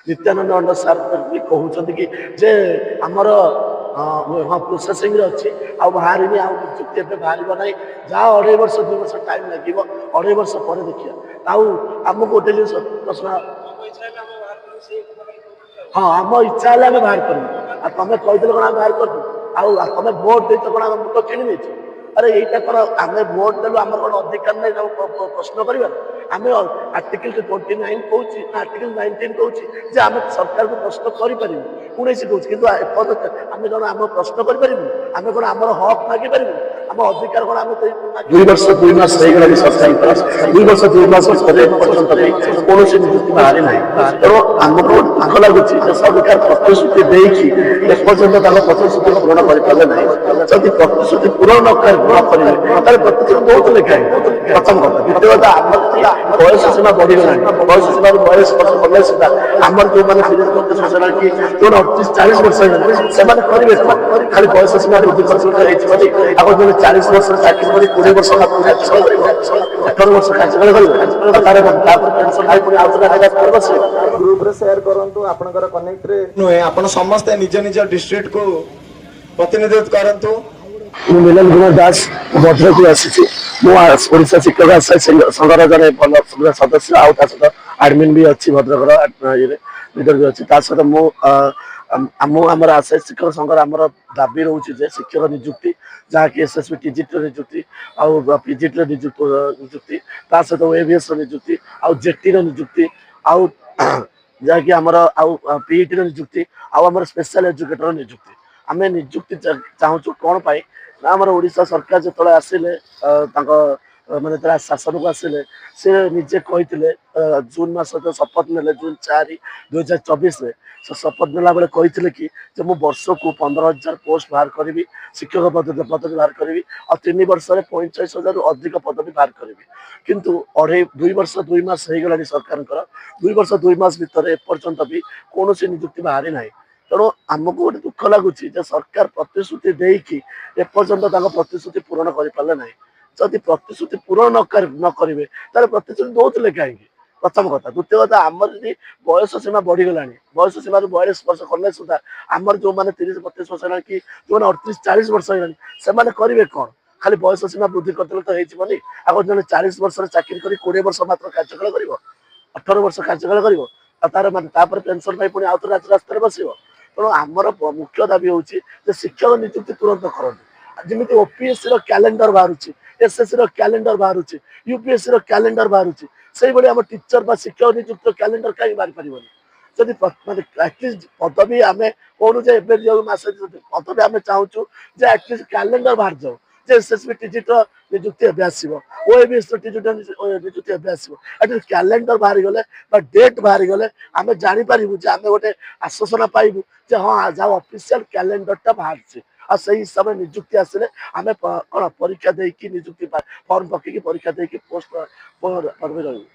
नित्यानंद अंड सार कहते कि जे आमर हाँ प्रोसेसिंग अच्छी बाहर निजुक्ति बाहर ना जहाँ 2.5 वर्ष 2 वर्ष टाइम लगे 2.5 वर्ष पर देखिए आमको गोटे जिन प्रश्न हाँ आम इच्छा है आम बाहर करूँ तुम कहते कौन बाहर करूँ तुम भोट देच कौन मुंड किणी अरे यहीटा कर आम भोट देलु आम कौन अधिकार नहीं प्रश्न कर आम आर्टिकल 29 कौच आर्टिकल 19 कौच आम सरकार को प्रश्न करूँ 19 कौच कि आम कौन आम प्रश्न करूँ आम कौन आम हक मागि पारू आम अधिकार कौन आम 2 वर्ष 2 मास सरकार 2 वर्ष 2 मास पर्यंत भी कौन निजुक्ति बाहरी ना तेणु आमको दुख लगुच सरकार प्रतिश्रुति देखिए एपर्यंत प्रतिश्रुति पूरण करें ना जब प्रतिश्रुति पूरण करेंगे प्रतिश्रुति बहुत लिखाए प्रथम कथा द्वितीय कथा आम बयस सीमा बढ़ीगला बयस सीमा बयस वर्ष कले सुधा आम जो मैंने योजना कि जो 38-40 वर्ष से करेंगे खाली बयस सीमा वृद्धि आगे जो 40 वर्ष चाकरी कर 20 वर्ष 18 वर्ष ग्रुप रे शेयर करंतु आपनकर कनेक्ट रे नुहे आपन समस्त निज निज डिस्ट्रिक्ट को प्रतिनिधित्व करंतु मिलन कुमार दास भद्रक आसी ओडिशा शिक्षक संघर जन भल सदस्य आसत आडमिन भी अच्छी भद्रक लीडर भी अच्छी आमर आशा शिक्षक संघर आमर दाबी रोचे शिक्षक निजुक्ति जहाँकि एसएसबी टीजीटी निजुक्ति आउ पीजीटी निजुक्ति सहित ओएबीएस निजुक्ति आउ जेटी निजुक्ति आउ जहाँकि आमर आउ पीईटी निजुक्ति आमर स्पेशल एजुकेटर निजुक्ति आम निजुक्ति चाहूँ कौन पाई ना आमर ओडिशा सरकार जो आसिले माने शासन को आसिले से निजे कहते जून मास शपथ ने जून 4 2024 शपथ नेला बेले कहते कि मु वर्ष को 15,000 पोस्ट बाहर करी शिक्षक पदवी बाहर करी और 3 वर्ष 45,000 अधिक पदवी बाहर करी किंतु 2 वर्ष 2 मास हो गला सरकार 2 वर्ष 2 मास भितर एपर्यंत भी कौन निजुक्ति बाहरी ना तेणु आमको गोटे दुख लगुच सरकार प्रतिश्रुति देकी एपर्यंत प्रतिश्रुति पूरण कर ना जदि प्रतिश्रुति पूरण न करेंगे तार प्रतिश्रुति दौले कहीं प्रथम कथा द्वितीय कथा आमर जी बयस सीमा बढ़ीगला बयस सीमा 42 वर्ष कले सुधा आमर जो मैंने 30-32 वर्ष है कि जो 38-40 वर्ष है करेंगे कौन खाली बयस सीमा वृद्धि करते तो होनी आगे जो 40 वर्ष चाकरी कर 20 वर्ष मात्र कार्यकाल कर 18 वर्ष कार्यकाल कर तार मानते पेनसन पुणी आउ थे रास्तार बस तेणु आमर मुख्य दाबी हूँ शिक्षक निजुक्ति तुरंत करते जमी ओपीएससी कैलेंडर बाहर एसएससी कैलेंडर बाहर यूपीएससी कैलेंडर बाहर से आम टीचर शिक्षक निजुक्त कैलेंडर कहीं बाहर पारे जदि एटलिस्ट पदवी आम कहूँ मस पदवी आम चाहूँ एटलिस्ट कैलेंडर बाहर जाऊ एसएसबी टीजीटी निजुक्ति आसो ओएबीएस टीजीटी निजुक्ति आसो एटलिस्ट कैलेंडर बाहरी गले डेट बाहरी गले आम जापर आम गोटे आश्वासन पाइबू हाँ जहाँ ऑफिशियल कैलेंडर बाहर आ से हिसाब से निजुक्ति आसिले आम कौन परीक्षा देकी निजुक्ति फॉर्म पकईकी परीक्षा देकी पोस्ट पदवी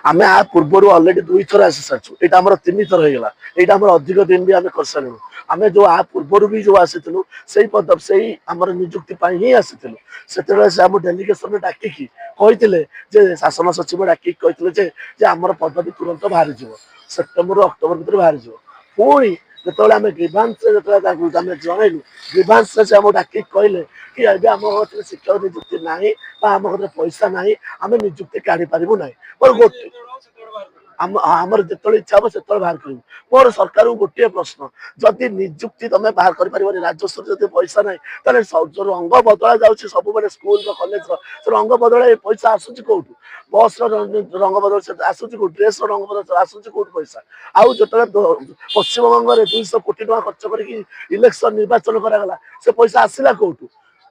आम आ पूर्व अलरेडी 2 थर आसी सारी यहाँ आम 3 थर होगा यहाँ आम अधिक दिन भी आम कर सारू आम जो आ पूर्व भी जो आसीलु से पद से आम निजुक्ति ही आसीलु से आम डेलीगेशन डाकिकी कहते शासन सचिव डाकिकी कहते आमर पदवी तुरंत बाहरी जा सेप्टेम्बर अक्टोबर भर बाहर जाओ पुणी जो आम ग्रीवांस जनइलु ग्रीवांस से आम डाक कहले कि आम शिक्षक निजुक्ति ना आम पैसा ना आम निजुक्ति काढ़ी पारू ना गोटे आमर जो इच्छा हम से बाहर कर मोर सरकार को गोटे प्रश्न जदि निजुक्ति तुम बाहर कर राजस्व जब पैसा ना जो रंग बदला जाऊँगी सब मैंने स्कूल कॉलेज रंग बदल पैसा आसूँ कौटू बस रंग बदल आसूँ ड्रेस रंग बदल आसूँ कौट पैसा आउ जो पश्चिम बंग में 200 कोटी टका खर्च कर इलेक्शन निर्वाचन करागला से पैसा आसला कौटू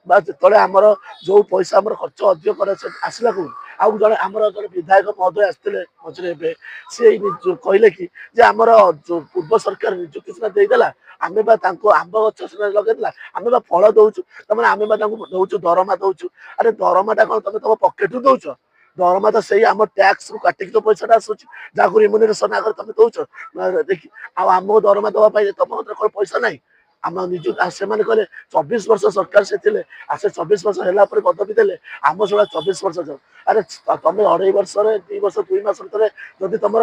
जो आमर जो पैसा आम खर्च अधिक आसला कौटू आउ जड़े आमर जो विधायक महोदय आसते मझे सी कहले कि आमर जो पूर्व सरकार निजुक्ति सीना देदेला आम आंब गच सीना लगेला आम फल दौचु तमें आम दौचु दरमा दौचु अरे दरमाटा कौन तुम तुम पकेट रू दौच दरमा तो सही आम टैक्स काटिक तो पैसा आसूँ जहाँ रिम्यूनरेशन आगे तुम दौच देखिए आमको दरमा दवाई तुम कौन पैसा ना आम निजुक्ति से कहले 24 वर्ष सरकार से थे आसे 24 वर्ष है पदवी देले आम सब 24 वर्ष जाओ अरे तुम 2.5 वर्ष 2 वर्ष 2 मास जदि तुम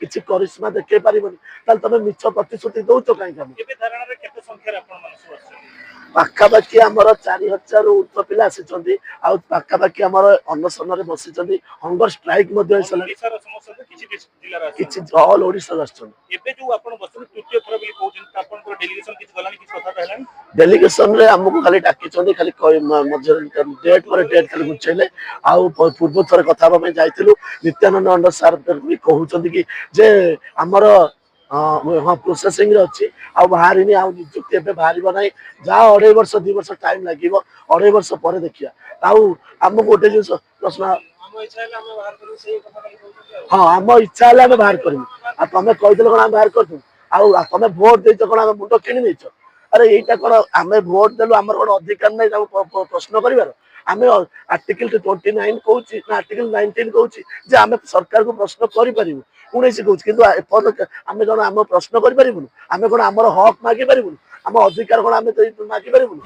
किसी करिश्मा देखे पारबनी तुम मिछ प्रतिश्रुति दौच कहीं पाखापाखि आमर 4000 ऊर्ध्व पिला आसी पाखापाखि आमर अनशन बसी हंगर स्ट्राइक किसी ऑल ओडिशा डेलीगेशन रे हमको खाली डाकी खाली डेट पर डेट खाली बुझेले आउ पूर्व थर कथा जाइलु नित्यानंद अंड सार भी कहते कि जे आमर हाँ प्रोसेसिंग अच्छी बाहर निजुक्ति बाहर ना जहाँ 2.5 वर्ष 2 वर्ष टाइम लगे 2.5 वर्ष पर देखिए आमको गोटे जिन प्रश्न हाँ आम इच्छा है बाहर करूँ तुम कहीदेल कौन बाहर कर तुम भोट दे कौन मुंड कि अरे यहीटा कौन आम भोट देलु आम कौन अधिकार ना प्रश्न कर आम आर्टिकल 29 कहूँ आर्टिकल 19 कहूँ जे आम सरकार को प्रश्न करूँ 19 कहूँ कि आम कौन आम प्रश्न करूँ आम कौन आम हक मागि पारूँ आम अधिकार कौन आम मागि पारूँ।